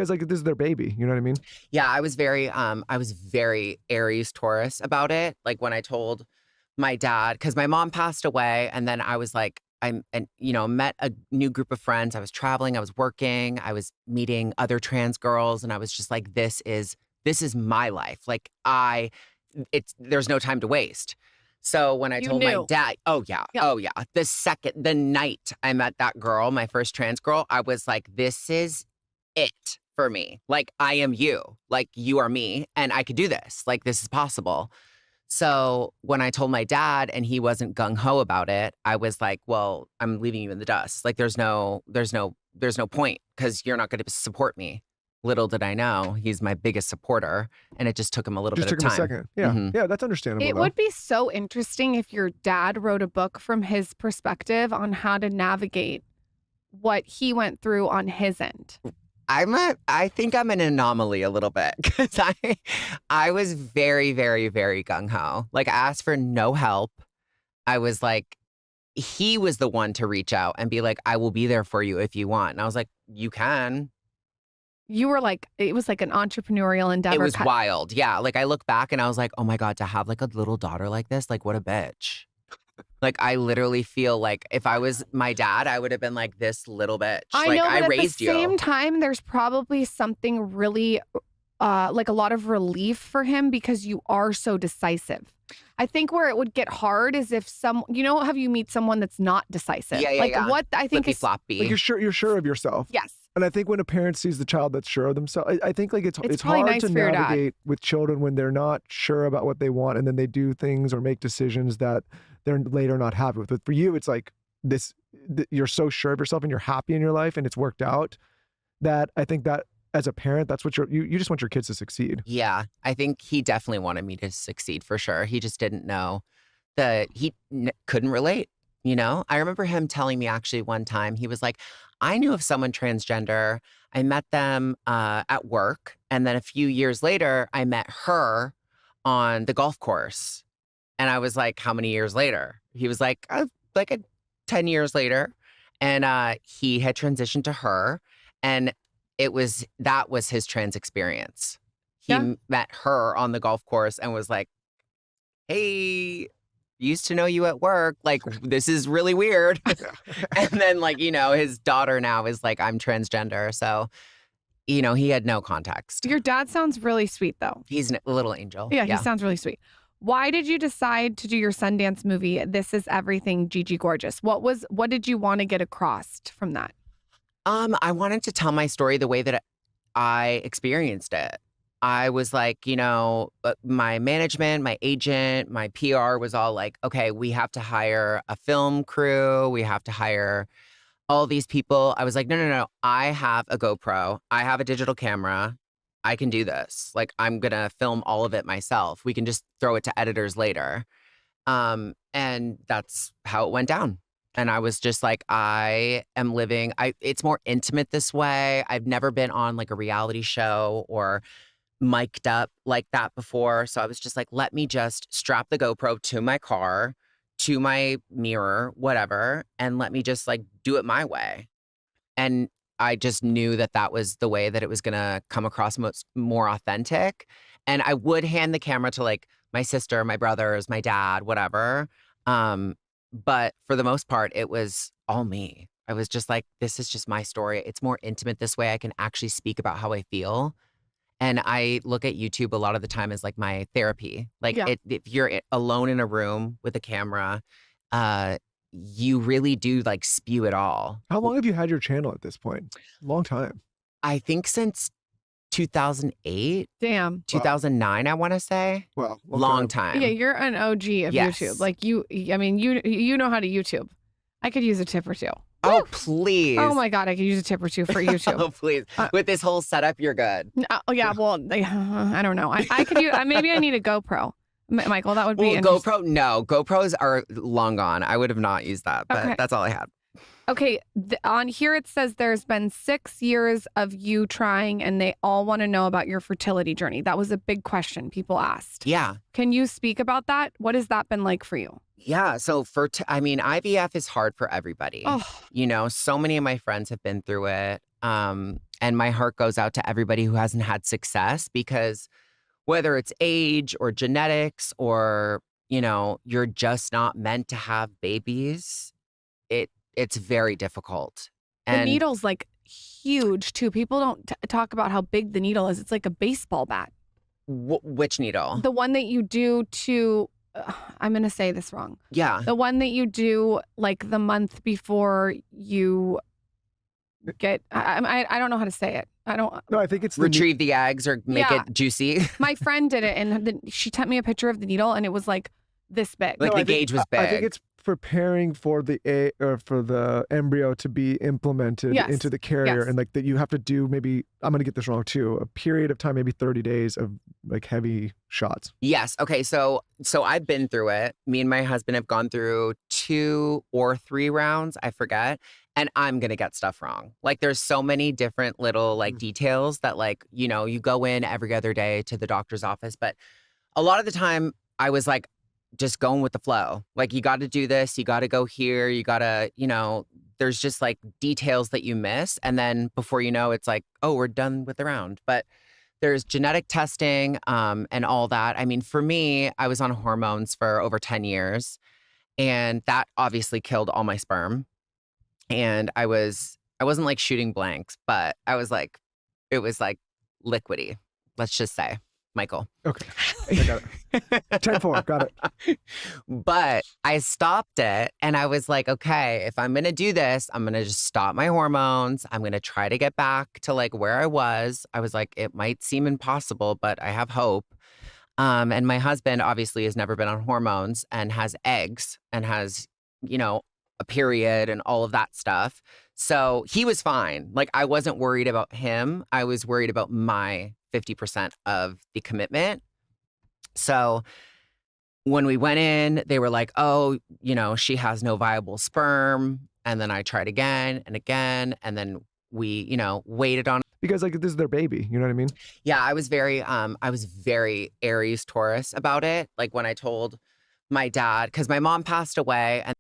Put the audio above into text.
because like this is their baby. You know what I mean? Yeah, I was very Aries Taurus about it. Like when I told my dad, because my mom passed away, and then I was like, met a new group of friends. I was traveling, I was working, I was meeting other trans girls, and I was just like, this is my life. Like there's no time to waste. So when I told my dad, oh yeah, the night I met that girl, my first trans girl, I was like, this is it for me. Like, I am you. Like, you are me, and I could do this. Like, this is possible. So when I told my dad and he wasn't gung-ho about it, I was like, well, I'm leaving you in the dust. Like, there's no point because you're not going to support me. Little did I know, he's my biggest supporter, and it just took him a little bit of time. Just took him a second. Yeah, yeah, that's understandable. It would be so interesting if your dad wrote a book from his perspective on how to navigate what he went through on his end. I think I'm an anomaly a little bit because I was very, very, very gung-ho. Like, I asked for no help. I was like, he was the one to reach out and be like, I will be there for you if you want. And I was like, you can. You were like, it was like an entrepreneurial endeavor. It was wild. Yeah. Like, I look back and I was like, oh my God, to have like a little daughter like this, like, what a bitch. Like, I literally feel like if I was my dad, I would have been like this little bitch. I know, but at the same time, there's probably something really, like a lot of relief for him because you are so decisive. I think where it would get hard is if have you meet someone that's not decisive? Yeah. What I think is floppy. Like you're sure of yourself. Yes. And I think when a parent sees the child that's sure of themselves, I think like it's hard nice to navigate with children when they're not sure about what they want, and then they do things or make decisions that they're later not happy with. But for you, it's like you're so sure of yourself and you're happy in your life and it's worked out that I think that as a parent, that's what you just want your kids to succeed. Yeah, I think he definitely wanted me to succeed for sure. He just didn't know that couldn't relate. You know, I remember him telling me actually one time, he was like, I knew of someone transgender. I met them at work. And then a few years later, I met her on the golf course. And I was like, how many years later? He was like, 10 years later. And he had transitioned to her. And that was his trans experience. He met her on the golf course and was like, hey, used to know you at work. Like, this is really weird. And then his daughter now is like, I'm transgender. So, he had no context. Your dad sounds really sweet though. He's a little angel. Yeah, he sounds really sweet. Why did you decide to do your Sundance movie, This Is Everything, Gigi Gorgeous? What did you want to get across from that? I wanted to tell my story the way that I experienced it. I was like, my management, my agent, my PR was all like, okay, we have to hire a film crew. We have to hire all these people. I was like, no. I have a GoPro. I have a digital camera. I can do this. Like, I'm going to film all of it myself. We can just throw it to editors later. And that's how it went down. And I was just like, it's more intimate this way. I've never been on like a reality show or mic'd up like that before. So I was just like, let me just strap the GoPro to my car, to my mirror, whatever, and let me just like do it my way. And I just knew that was the way that it was going to come across more authentic. And I would hand the camera to like my sister, my brothers, my dad, whatever. But for the most part, it was all me. I was just like, this is just my story. It's more intimate this way. I can actually speak about how I feel. And I look at YouTube a lot of the time as like my therapy. Like if you're alone in a room with a camera, you really do like spew it all. How long have you had your channel at this point? Long time. I think since 2008. Damn. 2009, I want to say. Well, long time. Yeah, you're an OG of YouTube. Like you know how to YouTube. I could use a tip or two. Oh, please. Oh my God, I could use a tip or two for YouTube. Oh, please. With this whole setup, you're good. Oh yeah, well, I don't know. I could use, maybe I need a GoPro. Michael, that would be GoPro, no. GoPros are long gone. I would have not used that, but that's all I had. Okay, on here it says there's been 6 years of you trying and they all want to know about your fertility journey. That was a big question people asked. Yeah. Can you speak about that? What has that been like for you? Yeah, so IVF is hard for everybody. Oh. So many of my friends have been through it. And my heart goes out to everybody who hasn't had success, because whether it's age or genetics or, you know, you're just not meant to have babies, it's very difficult. The And needle's like huge too. People don't talk about how big the needle is. It's like a baseball bat. which needle? The one that you do to, I'm going to say this wrong. Yeah. The one that you do like the month before you get, I don't know how to say it. I don't. No, I think it's Retrieve the eggs or make Yeah. it juicy. My friend did it, and she sent me a picture of the needle, and it was like this big. Like the gauge was big. I think it's preparing for the embryo to be implemented Yes. into the carrier, Yes. and like that you have to do, maybe I'm gonna get this wrong too, a period of time, maybe 30 days of like heavy shots. Yes. Okay. So I've been through it. Me and my husband have gone through 2 or 3 rounds. I forget. And I'm going to get stuff wrong. Like there's so many different little like details that, like, you know, you go in every other day to the doctor's office. But a lot of the time I was like, just going with the flow. Like, you got to do this. You got to go here. You got to, you know, there's just like details that you miss. And then before you know, it's like, oh, we're done with the round. But there's genetic testing and all that. I mean, for me, I was on hormones for over 10 years, and that obviously killed all my sperm. And I wasn't like shooting blanks, but I was like, it was like liquidy, let's just say, Michael. Okay, I got it. 10-4, got it. But I stopped it, and I was like, okay, if I'm going to do this, I'm going to just stop my hormones. I'm going to try to get back to like where I was. I was like, it might seem impossible, but I have hope. And my husband obviously has never been on hormones and has eggs and has, you know, a period and all of that stuff. So he was fine. Like, I wasn't worried about him. I was worried about my 50% of the commitment. So when we went in, they were like, oh, you know, she has no viable sperm. And then I tried again and again. And then we, you know, waited on. Because like this is their baby, you know what I mean? Yeah, I was very Aries Taurus about it. Like when I told my dad, because my mom passed away, and